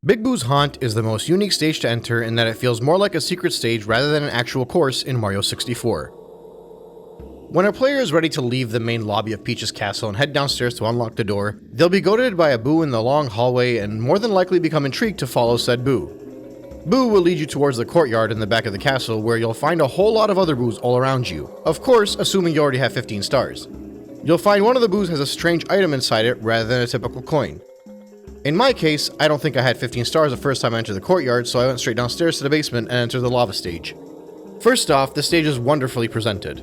Big Boo's Haunt is the most unique stage to enter in that it feels more like a secret stage rather than an actual course in Mario 64. When a player is ready to leave the main lobby of Peach's castle and head downstairs to unlock the door, they'll be goaded by a Boo in the long hallway and more than likely become intrigued to follow said Boo. Boo will lead you towards the courtyard in the back of the castle where you'll find a whole lot of other Boos all around you, of course assuming you already have 15 stars. You'll find one of the Boos has a strange item inside it rather than a typical coin. In my case, I don't think I had 15 stars the first time I entered the courtyard, so I went straight downstairs to the basement and entered the lava stage. First off, the stage is wonderfully presented.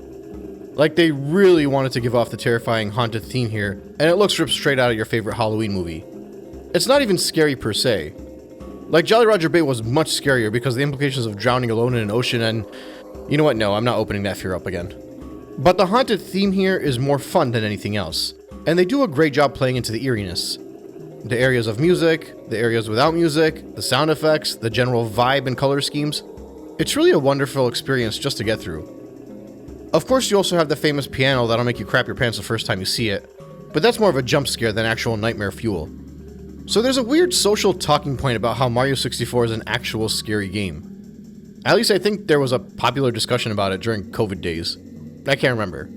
Like they really wanted to give off the terrifying haunted theme here, and it looks ripped straight out of your favorite Halloween movie. It's not even scary per se. Like Jolly Roger Bay was much scarier because of the implications of drowning alone in an ocean and... You know what, no, I'm not opening that fear up again. But the haunted theme here is more fun than anything else, and they do a great job playing into the eeriness. The areas of music, the areas without music, the sound effects, the general vibe and color schemes. It's really a wonderful experience just to get through. Of course, you also have the famous piano that'll make you crap your pants the first time you see it, but that's more of a jump scare than actual nightmare fuel. So there's a weird social talking point about how Mario 64 is an actual scary game. At least I think there was a popular discussion about it during COVID days. I can't remember.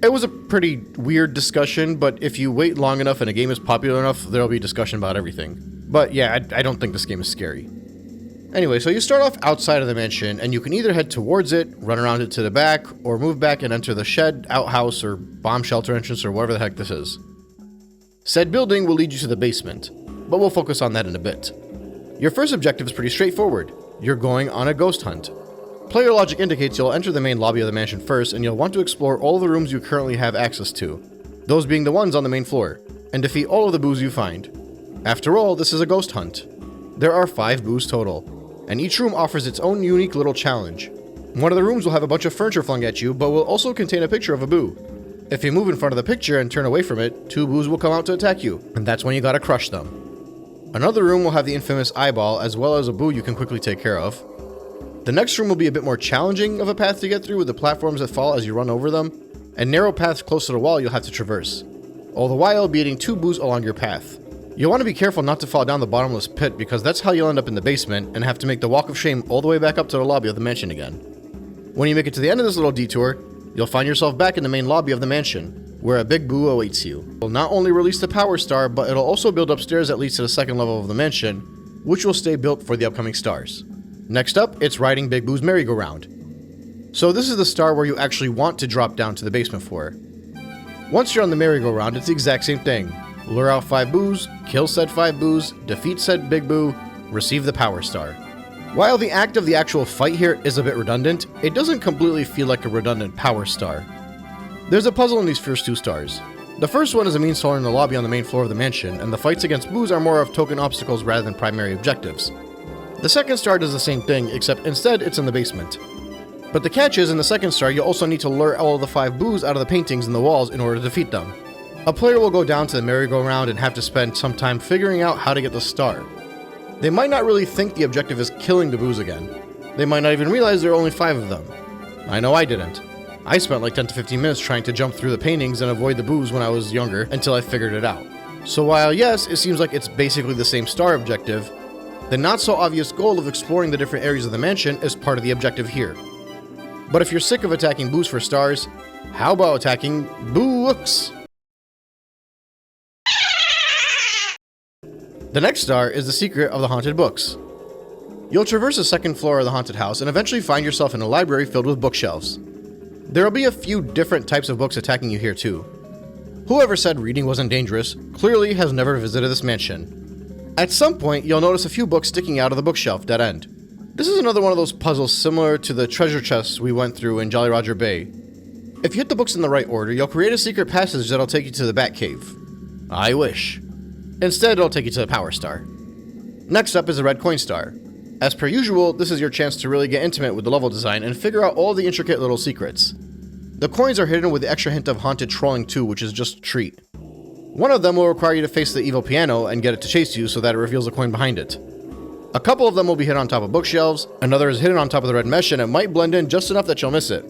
It was a pretty weird discussion, but if you wait long enough and a game is popular enough, there'll be discussion about everything. But yeah, I don't think this game is scary. Anyway, so you start off outside of the mansion, and you can either head towards it, run around it to the back, or move back and enter the shed, outhouse, or bomb shelter entrance, or whatever the heck this is. Said building will lead you to the basement, but we'll focus on that in a bit. Your first objective is pretty straightforward. You're going on a ghost hunt. Player logic indicates you'll enter the main lobby of the mansion first, and you'll want to explore all of the rooms you currently have access to, those being the ones on the main floor, and defeat all of the Boos you find. After all, this is a ghost hunt. There are 5 Boos total, and each room offers its own unique little challenge. One of the rooms will have a bunch of furniture flung at you, but will also contain a picture of a Boo. If you move in front of the picture and turn away from it, 2 Boos will come out to attack you, and that's when you gotta crush them. Another room will have the infamous eyeball, as well as a Boo you can quickly take care of. The next room will be a bit more challenging of a path to get through, with the platforms that fall as you run over them, and narrow paths close to the wall you'll have to traverse, all the while beating 2 Boos along your path. You'll want to be careful not to fall down the bottomless pit, because that's how you'll end up in the basement and have to make the walk of shame all the way back up to the lobby of the mansion again. When you make it to the end of this little detour, you'll find yourself back in the main lobby of the mansion, where a big Boo awaits you. It will not only release the power star, but it'll also build upstairs that leads to the second level of the mansion, which will stay built for the upcoming stars. Next up, it's riding Big Boo's merry-go-round. So this is the star where you actually want to drop down to the basement for. Once you're on the merry-go-round, it's the exact same thing. Lure out 5 Boos, kill said 5 Boos, defeat said Big Boo, receive the power star. While the act of the actual fight here is a bit redundant, it doesn't completely feel like a redundant power star. There's a puzzle in these first 2 stars. The first one is a means to learn the lobby on the main floor of the mansion, and the fights against Boos are more of token obstacles rather than primary objectives. The second star does the same thing, except instead it's in the basement. But the catch is, in the second star, you also need to lure all of the 5 Boos out of the paintings in the walls in order to defeat them. A player will go down to the merry-go-round and have to spend some time figuring out how to get the star. They might not really think the objective is killing the Boos again. They might not even realize there are only 5 of them. I know I didn't. I spent like 10 to 15 minutes trying to jump through the paintings and avoid the Boos when I was younger until I figured it out. So while yes, it seems like it's basically the same star objective, the not so obvious goal of exploring the different areas of the mansion is part of the objective here. But if you're sick of attacking Boos for stars, how about attacking Books? The next star is the secret of the haunted books. You'll traverse the second floor of the haunted house and eventually find yourself in a library filled with bookshelves. There'll be a few different types of books attacking you here too. Whoever said reading wasn't dangerous clearly has never visited this mansion. At some point, you'll notice a few books sticking out of the bookshelf dead end. This is another one of those puzzles similar to the treasure chests we went through in Jolly Roger Bay. If you hit the books in the right order, you'll create a secret passage that'll take you to the Batcave. I wish. Instead, it'll take you to the Power Star. Next up is the Red Coin Star. As per usual, this is your chance to really get intimate with the level design and figure out all the intricate little secrets. The coins are hidden with the extra hint of haunted trolling too, which is just a treat. One of them will require you to face the evil piano and get it to chase you so that it reveals a coin behind it. A couple of them will be hidden on top of bookshelves, another is hidden on top of the red mesh and it might blend in just enough that you'll miss it.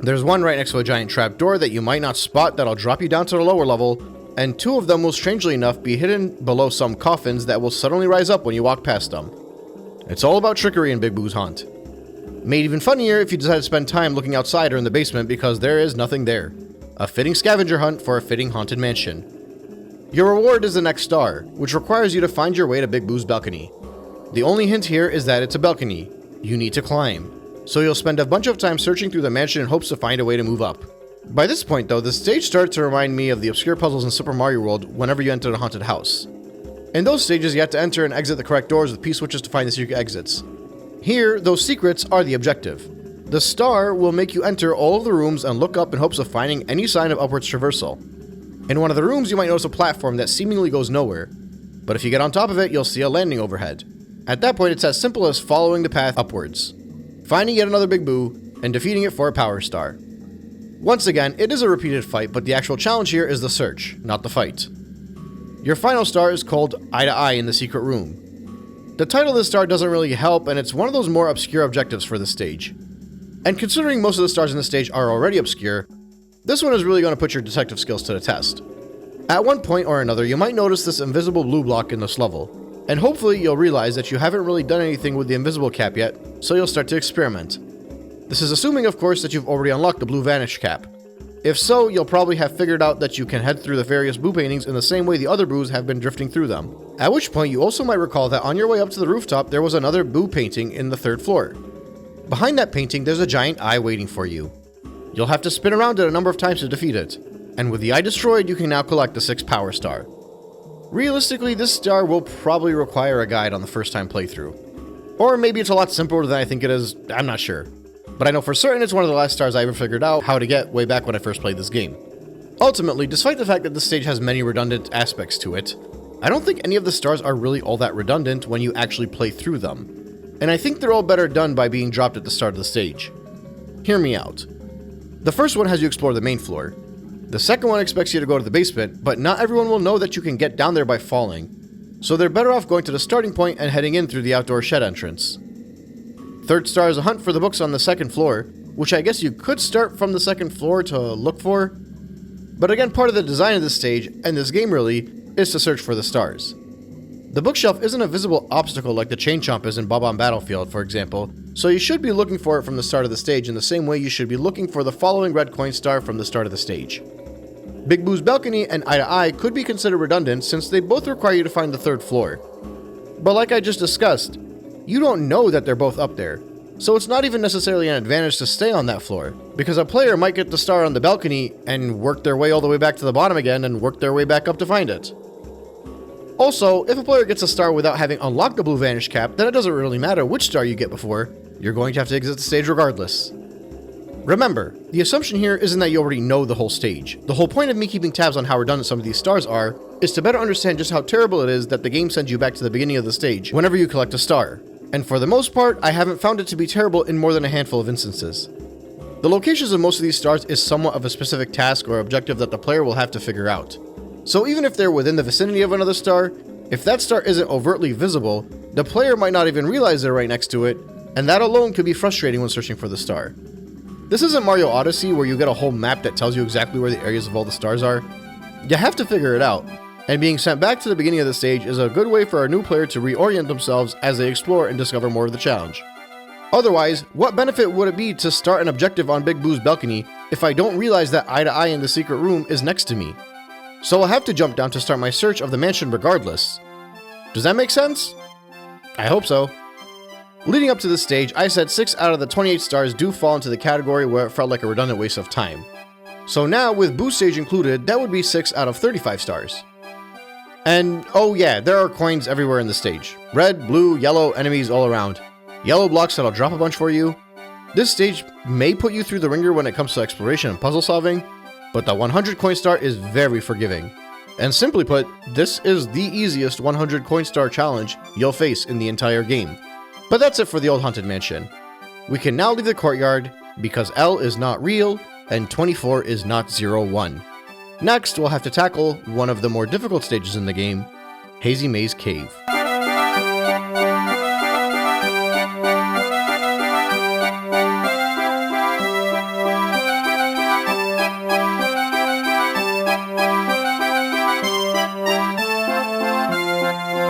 There's one right next to a giant trap door that you might not spot that'll drop you down to the lower level, and 2 of them will strangely enough be hidden below some coffins that will suddenly rise up when you walk past them. It's all about trickery in Big Boo's Haunt. Made even funnier if you decide to spend time looking outside or in the basement because there is nothing there. A fitting scavenger hunt for a fitting haunted mansion. Your reward is the next star, which requires you to find your way to Big Boo's balcony. The only hint here is that it's a balcony. You need to climb. So you'll spend a bunch of time searching through the mansion in hopes to find a way to move up. By this point though, the stage starts to remind me of the obscure puzzles in Super Mario World whenever you enter a haunted house. In those stages, you have to enter and exit the correct doors with P-switches to find the secret exits. Here, those secrets are the objective. The star will make you enter all of the rooms and look up in hopes of finding any sign of upwards traversal. In one of the rooms, you might notice a platform that seemingly goes nowhere, but if you get on top of it, you'll see a landing overhead. At that point, it's as simple as following the path upwards, finding yet another Big Boo, and defeating it for a power star. Once again, it is a repeated fight, but the actual challenge here is the search, not the fight. Your final star is called Eye to Eye in the secret room. The title of this star doesn't really help, and it's one of those more obscure objectives for this stage. And considering most of the stars in this stage are already obscure, this one is really going to put your detective skills to the test. At one point or another, you might notice this invisible blue block in this level, and hopefully you'll realize that you haven't really done anything with the invisible cap yet, so you'll start to experiment. This is assuming, of course, that you've already unlocked the blue vanish cap. If so, you'll probably have figured out that you can head through the various Boo paintings in the same way the other Boos have been drifting through them. At which point you also might recall that on your way up to the rooftop there was another Boo painting in the 3rd floor. Behind that painting there's a giant eye waiting for you. You'll have to spin around it a number of times to defeat it, and with the eye destroyed you can now collect the 6th power star. Realistically, this star will probably require a guide on the first time playthrough. Or maybe it's a lot simpler than I think it is, I'm not sure. But I know for certain it's one of the last stars I ever figured out how to get way back when I first played this game. Ultimately, despite the fact that this stage has many redundant aspects to it, I don't think any of the stars are really all that redundant when you actually play through them. And I think they're all better done by being dropped at the start of the stage. Hear me out. The first one has you explore the main floor. The second one expects you to go to the basement, but not everyone will know that you can get down there by falling. So they're better off going to the starting point and heading in through the outdoor shed entrance. Third star is a hunt for the books on the 2nd floor, which I guess you could start from the 2nd floor to look for. But again, part of the design of this stage, and this game really, is to search for the stars. The bookshelf isn't a visible obstacle like the chain chomp is in Bob-omb Battlefield, for example, so you should be looking for it from the start of the stage in the same way you should be looking for the following red coin star from the start of the stage. Big Boo's balcony and Eye to Eye could be considered redundant since they both require you to find the 3rd floor. But like I just discussed, you don't know that they're both up there, so it's not even necessarily an advantage to stay on that floor, because a player might get the star on the balcony and work their way all the way back to the bottom again and work their way back up to find it. Also, if a player gets a star without having unlocked the blue vanish cap, then it doesn't really matter which star you get before, you're going to have to exit the stage regardless. Remember, the assumption here isn't that you already know the whole stage. The whole point of me keeping tabs on how redundant some of these stars are is to better understand just how terrible it is that the game sends you back to the beginning of the stage whenever you collect a star. And for the most part, I haven't found it to be terrible in more than a handful of instances. The locations of most of these stars is somewhat of a specific task or objective that the player will have to figure out. So even if they're within the vicinity of another star, if that star isn't overtly visible, the player might not even realize they're right next to it, and that alone could be frustrating when searching for the star. This isn't Mario Odyssey where you get a whole map that tells you exactly where the areas of all the stars are. You have to figure it out, and being sent back to the beginning of the stage is a good way for a new player to reorient themselves as they explore and discover more of the challenge. Otherwise, what benefit would it be to start an objective on Big Boo's balcony if I don't realize that Eye to Eye in the secret room is next to me? So I'll have to jump down to start my search of the mansion regardless. Does that make sense? I hope so. Leading up to this stage, I said 6 out of the 28 stars do fall into the category where it felt like a redundant waste of time. So now, with Boo stage included, that would be 6 out of 35 stars. And oh yeah, there are coins everywhere in the stage. Red, blue, yellow, enemies all around. Yellow blocks that'll drop a bunch for you. This stage may put you through the ringer when it comes to exploration and puzzle solving, but the 100 coin star is very forgiving. And simply put, this is the easiest 100 coin star challenge you'll face in the entire game. But that's it for the old haunted mansion. We can now leave the courtyard because L is not real and 24 is not 01. Next, we'll have to tackle one of the more difficult stages in the game, Hazy Maze Cave.